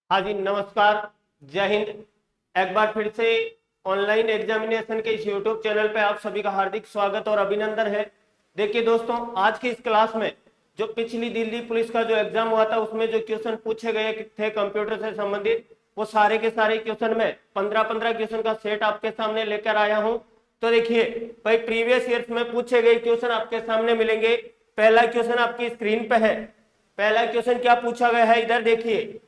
हाँ जी, नमस्कार। जय हिंद। एक बार फिर से ऑनलाइन एग्जामिनेशन के इस यूट्यूब चैनल पे आप सभी का हार्दिक स्वागत और अभिनंदन है। देखिए दोस्तों, आज की इस क्लास में जो पिछली दिल्ली पुलिस का जो एग्जाम हुआ था उसमें जो क्वेश्चन पूछे गए थे कंप्यूटर से संबंधित, वो सारे के सारे क्वेश्चन में 15-15 क्वेश्चन का सेट आपके सामने लेकर आया हूँ। तो देखिए भाई, प्रीवियस ईयर्स में पूछे गए क्वेश्चन आपके सामने मिलेंगे। पहला क्वेश्चन आपकी स्क्रीन पे है। पहला क्वेश्चन क्या पूछा गया है, इधर देखिए।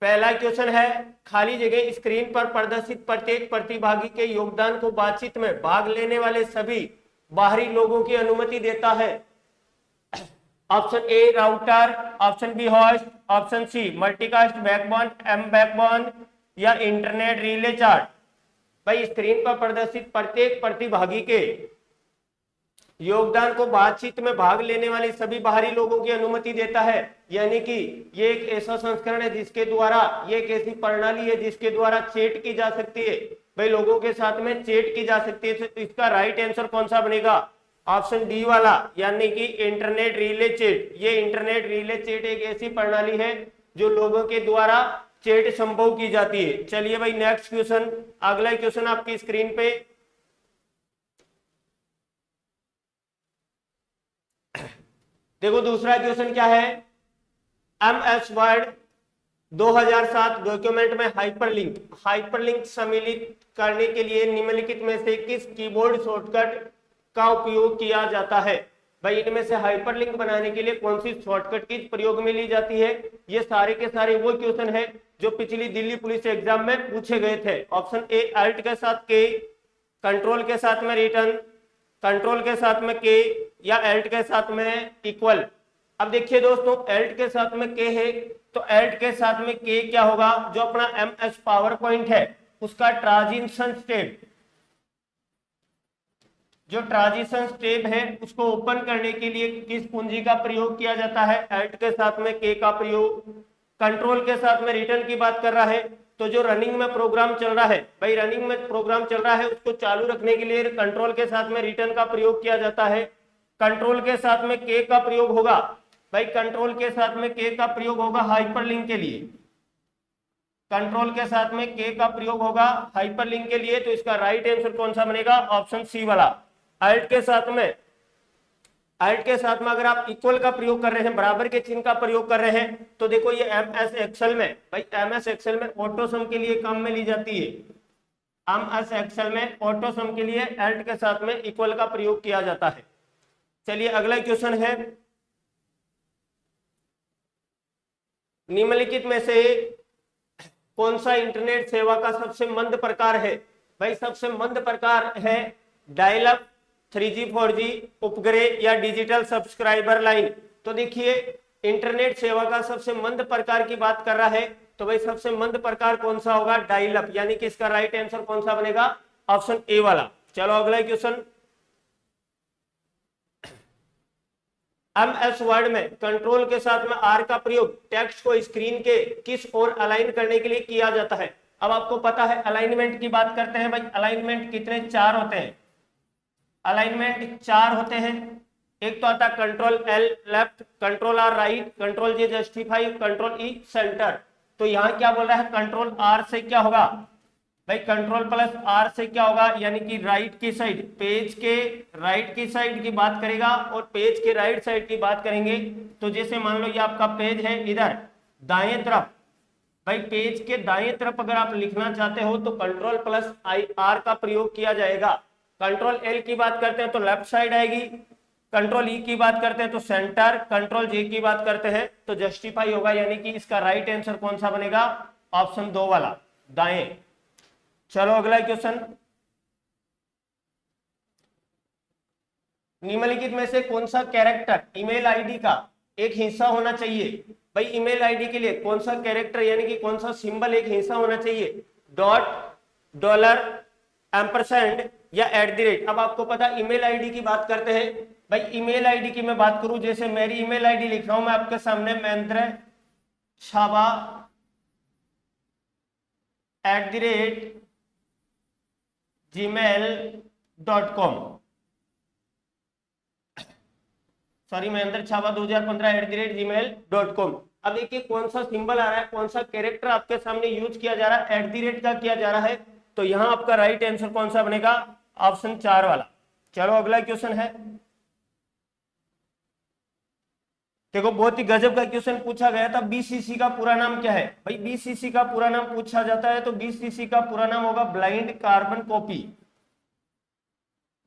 पहला क्वेश्चन है, खाली जगह स्क्रीन पर प्रदर्शित प्रत्येक प्रतिभागी के योगदान को बातचीत में भाग लेने वाले सभी बाहरी लोगों की अनुमति देता है। Option A router, option B host, option C multicast backbone M backbone, या इंटरनेट रिले चार्ट। भाई, स्क्रीन पर प्रदर्शित प्रत्येक प्रतिभागी के योगदान को बातचीत में भाग लेने वाले सभी बाहरी लोगों की अनुमति देता है। यानी कि ये एक ऐसा संस्करण है जिसके द्वारा, ये एक ऐसी प्रणाली है जिसके द्वारा चैट की जा सकती है। भाई, लोगों के साथ में चैट की जा सकती है। तो इसका राइट आंसर कौन सा बनेगा? ऑप्शन डी वाला, यानी कि इंटरनेट रिले चैट। ये इंटरनेट रिले चैट एक ऐसी प्रणाली है जो लोगों के द्वारा चैट संभव की जाती है। चलिए भाई, नेक्स्ट क्वेश्चन, अगला क्वेश्चन आपकी स्क्रीन पे। देखो दूसरा क्वेश्चन क्या है। MS वर्ड 2007 डॉक्यूमेंट में हाइपरलिंक सम्मिलित करने के लिए निम्नलिखित में से किस कीबोर्ड शॉर्टकट का उपयोग किया जाता है? भाई, इनमें से हाइपरलिंक बनाने के लिए कौन सी शॉर्टकट की प्रयोग में ली जाती है? ये सारे के सारे वो क्वेश्चन है जो पिछली दिल्ली पुलिस एग्जाम में पूछे गए थे। ऑप्शन ए अल्ट के साथ के, कंट्रोल के साथ में रिटर्न, कंट्रोल के साथ में के, या एल्ट के साथ में इक्वल। अब देखिए दोस्तों, एल्ट के साथ में के है तो एल्ट के साथ में के क्या होगा? जो अपना MS पावर पॉइंट है उसका ट्रांजिशन स्टेप, जो ट्रांजिशन स्टेप है उसको ओपन करने के लिए किस कुंजी का प्रयोग किया जाता है? एल्ट के साथ में के का प्रयोग। कंट्रोल के साथ में रिटर्न की बात कर रहा है तो जो रनिंग में प्रोग्राम चल रहा है, भाई रनिंग में प्रोग्राम चल रहा है उसको चालू रखने के लिए कंट्रोल के साथ में रिटर्न का प्रयोग किया जाता है। कंट्रोल के साथ में के का प्रयोग होगा, भाई कंट्रोल के साथ में के का प्रयोग होगा हाइपरलिंक के लिए। कंट्रोल के साथ में के का प्रयोग होगा हाइपरलिंक के लिए। तो इसका राइट आंसर कौन सा बनेगा? ऑप्शन सी वाला। अल्ट के साथ में, अल्ट के साथ में अगर आप इक्वल का प्रयोग कर रहे हैं, बराबर के चिन्ह का प्रयोग कर रहे हैं, तो देखो ये MS एक्सेल में, भाई MS एक्सेल में ऑटो सम के लिए काम में ली जाती है। MS एक्सेल में ऑटो सम के लिए अल्ट के साथ में इक्वल का प्रयोग किया जाता है। चलिए अगला क्वेश्चन है, निम्नलिखित में से कौन सा इंटरनेट सेवा का सबसे मंद प्रकार है? भाई सबसे मंद प्रकार है डायल अप, 3G 4G, उपग्रह, या डिजिटल सब्सक्राइबर लाइन। तो देखिए, इंटरनेट सेवा का सबसे मंद प्रकार की बात कर रहा है तो भाई सबसे मंद प्रकार कौन सा होगा? Dial up. यानी कि इसका राइट आंसर कौन सा बनेगा? ऑप्शन ए वाला। चलो अगला क्वेश्चन, MS वर्ड में कंट्रोल के साथ में R का प्रयोग टेक्स्ट को स्क्रीन के किस ओर अलाइन करने के लिए किया जाता है? अब आपको पता है, अलाइनमेंट की बात करते हैं। भाई अलाइनमेंट कितने? 4 होते हैं। अलाइनमेंट 4 होते हैं। एक तो आता है control L left, control R right, control J justify, control E centre. तो यहाँ क्या बोल रहा है? कंट्रोल R से क्या होगा? भाई कंट्रोल प्लस R से क्या होगा? यानी कि राइट की साइड, पेज के राइट की साइड की बात करेगा और पेज के राइट साइड की बात करेंगे। तो जैसे मान लो ये आपका पेज है, इधर दाएं तरफ, भाई पेज के दाएं तरफ अगर आप लिखना चाहते हो तो कंट्रोल प्लस R का प्रयोग किया जाएगा। कंट्रोल L की बात करते हैं तो लेफ्ट साइड आएगी, कंट्रोल E की बात करते हैं तो सेंटर, कंट्रोल J की बात करते हैं तो जस्टिफाई होगा। यानी कि इसका राइट आंसर कौन सा बनेगा? ऑप्शन 2 वाला, दाएं। चलो अगला क्वेश्चन, निम्नलिखित में से कौन सा कैरेक्टर ईमेल आईडी का एक हिस्सा होना चाहिए? भाई ईमेल आईडी के लिए कौन सा कैरेक्टर यानी कि कौन सा सिंबल एक हिस्सा होना चाहिए? डॉट, डॉलर, एम्परसेंड, या @। अब आपको पता ईमेल आईडी की बात करते हैं। भाई ईमेल आईडी की मैं बात करूं, जैसे मेरी ईमेल आईडी लिख रहा हूं मैं आपके सामने, Mahendra Chhaba @gmail.com, sorry Mahendra Chhaba 2015 @gmail.com। अब देखिए कौन सा सिंबल आ रहा है, कौन सा कैरेक्टर आपके सामने यूज किया जा रहा है, @ का किया जा रहा है, तो यहां आपका राइट आंसर कौन सा बनेगा, ऑप्शन 4 वाला। चलो अगला क्वेश्चन है, देखो बहुत ही गजब का क्वेश्चन पूछा गया था, बीसीसी का पूरा नाम क्या है। भाई बीसीसी का पूरा नाम पूछा जाता है तो बीसीसी का पूरा नाम होगा blind carbon copy,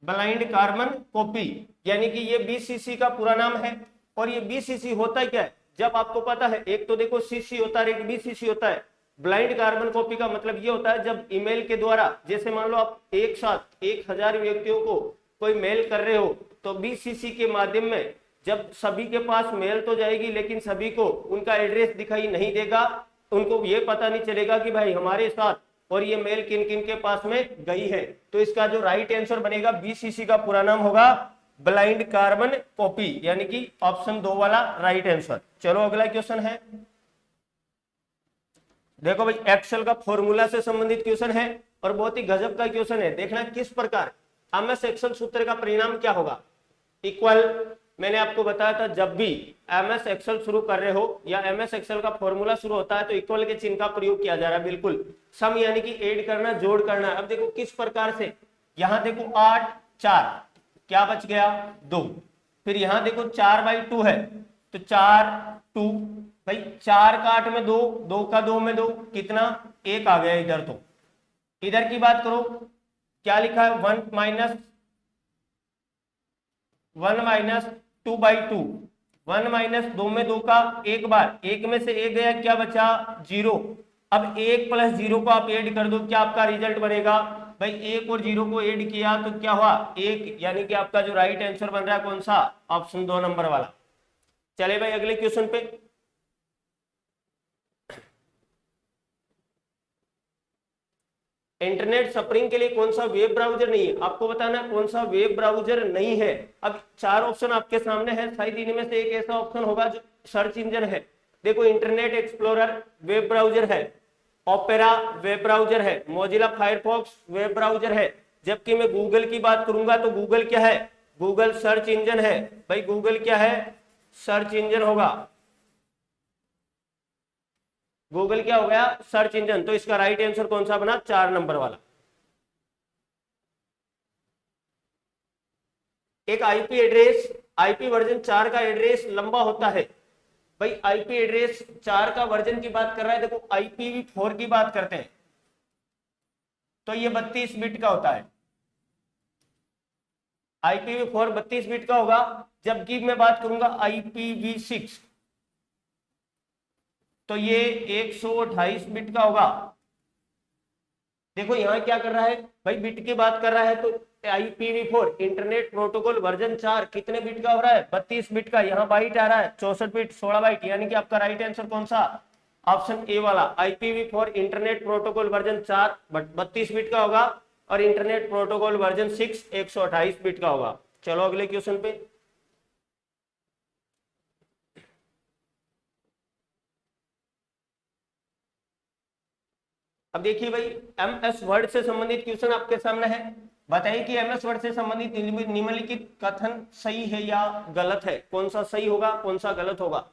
blind carbon copy, यानी कि ये बीसीसी का पूरा नाम है। और ये बीसीसी होता क्या है, जब आपको पता है, एक तो देखो सीसी होता है, एक बीसीसी होता है। ब्लाइंड कार्बन कॉपी का मतलब ये होता है जब ईमेल के द्वारा, जैसे मान लो आप एक साथ 1000 व्यक्तियों को कोई मेल कर रहे हो, तो बीसीसी के माध्यम में जब सभी के पास मेल तो जाएगी, लेकिन सभी को उनका एड्रेस दिखाई नहीं देगा, उनको ये पता नहीं चलेगा कि भाई हमारे साथ और ये मेल किन किन के पास में गई है। तो इसका जो राइट आंसर बनेगा, बीसीसी का पूरा नाम होगा ब्लाइंड कार्बन कॉपी, यानी कि ऑप्शन 2 वाला राइट आंसर। चलो अगला क्वेश्चन है, देखो भाई एक्सेल का फॉर्मूला से संबंधित क्वेश्चन है और बहुत ही गजब का क्वेश्चन है। देखना किस प्रकार एमएस एक्सेल सूत्र का परिणाम क्या होगा। इक्वल, मैंने आपको बताया था जब भी एमएस एक्सेल शुरू कर रहे हो या एमएस एक्सेल का फॉर्मूला शुरू होता है तो इक्वल के चिन्ह का प्रयोग किया जा रहा है। बिल्कुल सम यानी कि ऐड करना, जोड़ करना। अब देखो किस प्रकार से, यहां देखो 8 4, क्या बच गया 2, फिर यहां देखो 4/2 है तो 4 2, भाई 4 का 8 में 2, 2 का 2 में 2, कितना 1 आ गया इधर। तो इधर की बात करो, क्या लिखा है 1 माइनस 2/2, 1 माइनस 2 में 2 का एक बार, 1 में से 1 गया, क्या बचा 0। अब 1 + 0 को आप ऐड कर दो, क्या आपका रिजल्ट बनेगा। भाई 1 और 0 को ऐड किया तो क्या हुआ 1, यानी कि आपका जो राइट आंसर बन रहा है कौन सा, ऑप्शन 2 नंबर वाला। चले भाई अगले क्वेश्चन पे, इंटरनेट सफरिंग के लिए कौन सा वेब ब्राउजर नहीं है, आपको बताना कौन सा वेब ब्राउजर नहीं है। अब 4 ऑप्शन आपके सामने है, शायद इनमें से एक ऐसा ऑप्शन होगा जो सर्च इंजन है। देखो इंटरनेट एक्सप्लोरर वेब ब्राउजर है, ओपेरा वेब ब्राउजर है, मोजिला फायरफॉक्स वेब ब्राउजर है। जबकि मैं गूगल की बात करूंगा तो गूगल क्या है, गूगल सर्च इंजन है। भाई गूगल क्या है, सर्च इंजन होगा। गूगल क्या हो गया, सर्च इंजन। तो इसका राइट आंसर कौन सा बना, 4 नंबर वाला। एक आईपी एड्रेस, आईपी वर्जन 4 का एड्रेस लंबा होता है। भाई आईपी एड्रेस 4 का वर्जन की बात कर रहा है, देखो IPv4 की बात करते हैं तो ये 32 बिट का होता है। IPv4 32 बिट का होगा, जबकि मैं बात करूंगा IPv6 तो ये 128 बिट का होगा। देखो यहां क्या कर रहा है, भाई बिट की बात कर रहा है तो IPv4 इंटरनेट प्रोटोकॉल वर्जन 4 कितने बिट का हो रहा है, 32 बिट का। यहाँ बाइट आ रहा है 64 बिट, 16 बाइट, यानी कि आपका राइट आंसर कौन सा, ऑप्शन ए वाला। IPv4 internet protocol version 4 32 bit का होगा और इंटरनेट प्रोटोकॉल वर्जन 6 128 बिट का होगा। चलो अगले क्वेश्चन पे, अब देखिए भाई MS वर्ड से संबंधित क्वेश्चन आपके सामने है। बताइए कि MS वर्ड से संबंधित निम्नलिखित कथन सही है या गलत है, कौन सा सही होगा कौन सा गलत होगा।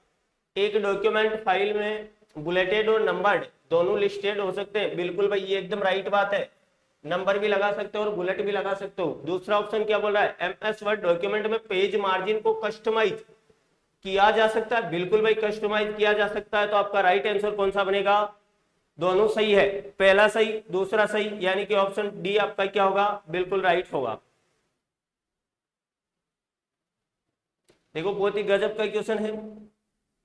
एक डॉक्यूमेंट फाइल में बुलेटेड और नंबर्ड दोनों लिस्टेड हो सकते हैं, बिल्कुल भाई ये एकदम राइट बात है, नंबर भी लगा सकते हो और बुलेट भी लगा सकते हो। दूसरा ऑप्शन क्या बोल रहा है, MS वर्ड डॉक्यूमेंट में पेज मार्जिन को कस्टमाइज किया जा सकता है, बिल्कुल भाई कस्टमाइज किया जा सकता है। तो आपका राइट आंसर कौन सा बनेगा, दोनों सही है, पहला सही दूसरा सही, यानी कि ऑप्शन डी आपका क्या होगा, बिल्कुल राइट होगा। देखो बहुत ही गजब का क्वेश्चन है,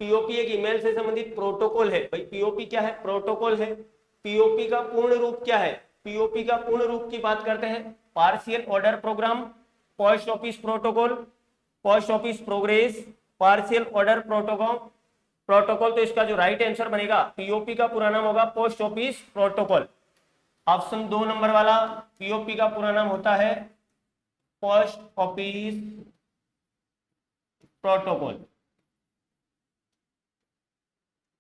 पीओपी एक ईमेल से संबंधित प्रोटोकॉल है। भाई पीओपी क्या है, प्रोटोकॉल है। पीओपी का पूर्ण रूप क्या है, पीओपी का पूर्ण रूप की बात करते हैं, partial order program, post office protocol, post office progress, partial order protocol. तो इसका जो राइट आंसर बनेगा, पीओपी का पूरा नाम होगा post office protocol, option 2 number वाला। पीओपी का पूरा नाम होता है पोस्ट ऑफिस प्रोटोकॉल।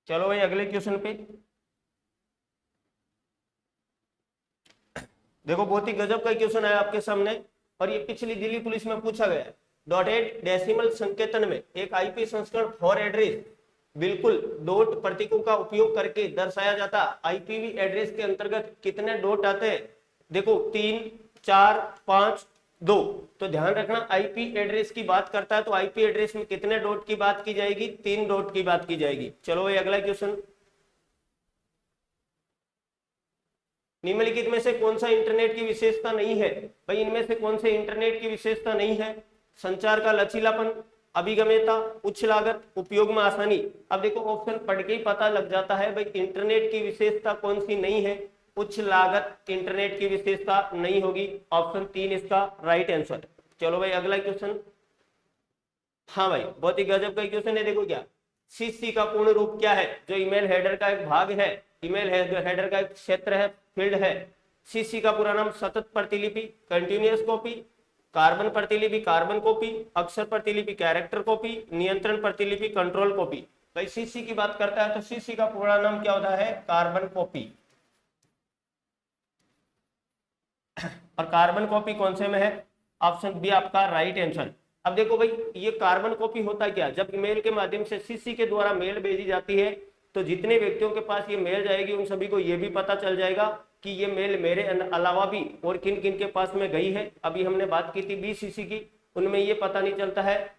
चलो भाई अगले क्वेश्चन पे, देखो बहुत ही गजब का क्वेश्चन है आपके सामने और ये पिछली दिल्ली पुलिस में पूछा गया है। डॉटेड डेसिमल संकेतन में एक आईपी संस्करण फॉर एड्रेस बिल्कुल डॉट प्रतीकों का उपयोग करके दर्शाया जाता। आईपीवी एड्रेस के अंतर्गत कितने डॉट आते हैं? देखो 3, 4, 5, 2। तो ध्यान रखना आईपी एड्रेस की बात करता है तो आईपी एड्रेस में कितने डॉट की बात की जाएगी? 3 डॉट की बात की जाएगी। चलो भाई अगला क्वेश्चन, निम्नलिखित में से कौन सा इंटरनेट की विशेषता नहीं है? भाई इनमें से कौन से इंटरनेट की विशेषता नहीं है? संचार का लचीलापन, अभिगम्यता, उच्च लागत, उपयोग में आसानी। अब देखो ऑप्शन पढ़ के ही पता लग जाता है भाई इंटरनेट की विशेषता कौन सी नहीं है। उच्च लागत इंटरनेट की विशेषता नहीं होगी। ऑप्शन 3 इसका राइट आंसर। चलो भाई अगला क्वेश्चन। हाँ भाई बहुत ही गजब का क्वेश्चन है। देखो क्या सीसी का पूर्ण रूप क्या है? जो ईमेल हेडर का एक भाग है, ईमेल हेडर का एक क्षेत्र है, फील्ड है। सीसी का पूरा नाम सतत प्रतिलिपि, कंटिन्यूअस कॉपी, कार्बन प्रतिलिपि, कार्बन कॉपी, अक्षर प्रतिलिपि, कैरेक्टर कॉपी, नियंत्रण प्रतिलिपि, कंट्रोल कॉपी। भाई सीसी की बात करता है तो सीसी का पूरा नाम क्या होता है? Carbon copy. और कार्बन कॉपी कौन से में है? ऑप्शन बी आपका राइट आंसर। अब देखो भाई ये कार्बन कॉपी होता क्या? जब ईमेल के माध्यम से सीसी के द्वारा मेल भेजी जाती है तो जितने व्यक्तियों के पास ये मेल जाएगी उन सभी को ये भी पता चल जाएगा कि ये मेल मेरे अलावा भी और किन किन के पास में गई है। अभी हमने बात की थी बीसीसी की, उनमें ये पता नहीं चलता है,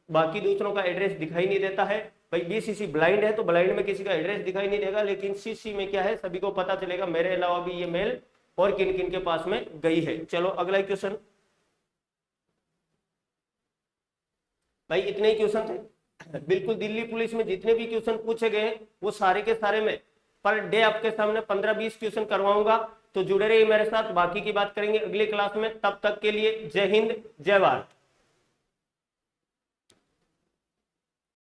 बाकी दूसरों का एड्रेस दिखाई नहीं देता है। भाई बीसीसी ब्लाइंड है तो ब्लाइंड में किसी का एड्रेस दिखाई नहीं देगा, लेकिन सीसी में क्या है सभी को पता चलेगा मेरे अलावा भी ये मेल और किन किन के पास में गई है। चलो अगला क्वेश्चन। भाई इतने ही क्वेश्चन थे। बिल्कुल दिल्ली पुलिस में जितने भी क्वेश्चन पूछे गए वो सारे के सारे में पर डे आपके सामने 15-20 क्वेश्चन करवाऊंगा। तो जुड़े रहिए मेरे साथ, बाकी की बात करेंगे अगली क्लास में। तब तक के लिए जय हिंद, जय भारत।